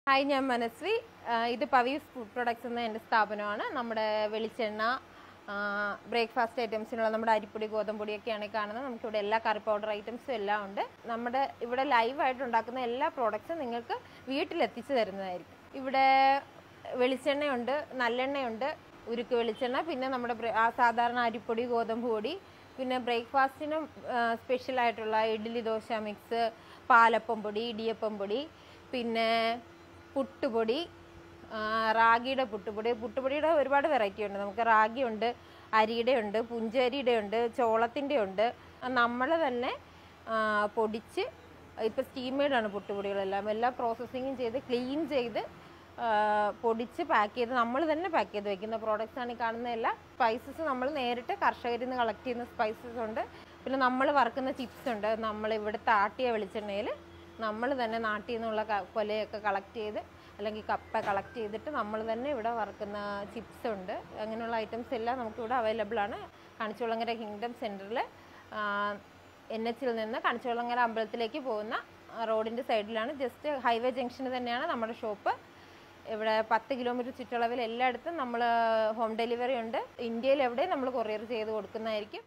Hi, ഞാൻ മനസ്വി. ഇത് Pavi's food products എന്ന എൻ്റെ സ്ഥാപനമാണ്. നമ്മുടെ വെളിച്ചെണ്ണ, ബ്രേക്ക്ഫാസ്റ്റ് ഐറ്റംസിനുള്ള നമ്മുടെ അരിപ്പൊടി, ഗോതമ്പൊടിയൊക്കെയാണ് കാണുന്നത്. നമുക്കിവിടെ എല്ലാ കറി പൗഡർ ഐറ്റംസും എല്ലാം ഉണ്ട്. നമ്മുടെ ഇവിടെ ലൈവായിട്ട് ഉണ്ടാക്കുന്ന എല്ലാ പ്രോഡക്ട്സും നിങ്ങൾക്ക് വീട്ടിലെത്തിച്ച് തരുന്നതായിരിക്കും. ഇവിടെ വെളിച്ചെണ്ണയുണ്ട്, നല്ലെണ്ണയുണ്ട്, ഉരുക്ക് വെളിച്ചെണ്ണ, പിന്നെ നമ്മുടെ സാധാരണ അരിപ്പൊടി, ഗോതമ്പ് പൊടി, പിന്നെ ബ്രേക്ക്ഫാസ്റ്റിനും സ്പെഷ്യലായിട്ടുള്ള ഇഡ്ഡലി, ദോശ മിക്സ്, പാലപ്പം പൊടി, ഇടിയപ്പം പൊടി, പിന്നെ പുട്ടുപൊടി, റാഗിയുടെ പുട്ടുപൊടിയുടെ ഒരുപാട് വെറൈറ്റി ഉണ്ട്. നമുക്ക് റാഗിയുണ്ട്, അരിയുടെ ഉണ്ട്, പുഞ്ചരിയുടെ ഉണ്ട്, ചോളത്തിൻ്റെ ഉണ്ട്. നമ്മൾ തന്നെ പൊടിച്ച് ഇപ്പോൾ സ്റ്റീമേഡാണ് പുട്ടുപൊടികളെല്ലാം. എല്ലാ പ്രോസസ്സിങ്ങും ചെയ്ത് ക്ലീൻ ചെയ്ത് പൊടിച്ച് പാക്ക് ചെയ്ത് നമ്മൾ തന്നെ പാക്ക് ചെയ്ത് വയ്ക്കുന്ന പ്രോഡക്റ്റ്സാണ് ഈ കാണുന്ന എല്ലാ. സ്പൈസസ് നമ്മൾ നേരിട്ട് കർഷകരിൽ നിന്ന് കളക്ട് ചെയ്യുന്ന സ്പൈസസ് ഉണ്ട്. പിന്നെ നമ്മൾ വറുക്കുന്ന ചിപ്സ് ഉണ്ട്. നമ്മളിവിടുത്തെ ആട്ടിയ വെളിച്ചെണ്ണയിൽ നമ്മൾ തന്നെ നാട്ടിൽ നിന്നുള്ള കൊലയൊക്കെ കളക്ട് ചെയ്ത്, അല്ലെങ്കിൽ കപ്പ കളക്ട് ചെയ്തിട്ട് നമ്മൾ തന്നെ ഇവിടെ വറുക്കുന്ന ചിപ്സ് ഉണ്ട്. അങ്ങനെയുള്ള ഐറ്റംസ് എല്ലാം നമുക്കിവിടെ അവൈലബിൾ ആണ്. കണിച്ചുകുളങ്ങര കിങ്ഡം സെൻറ്ററിൽ NH നിന്ന് കണിച്ചുകുളങ്ങര അമ്പലത്തിലേക്ക് പോകുന്ന റോഡിൻ്റെ സൈഡിലാണ്. ജസ്റ്റ് ഹൈവേ ജംഗ്ഷന് തന്നെയാണ് നമ്മുടെ ഷോപ്പ്. ഇവിടെ 10 കിലോമീറ്റർ ചുറ്റളവിൽ എല്ലായിടത്തും നമ്മൾ ഹോം ഡെലിവറി ഉണ്ട്. ഇന്ത്യയിൽ എവിടെയും നമ്മൾ കൊറിയർ ചെയ്ത് കൊടുക്കുന്നതായിരിക്കും.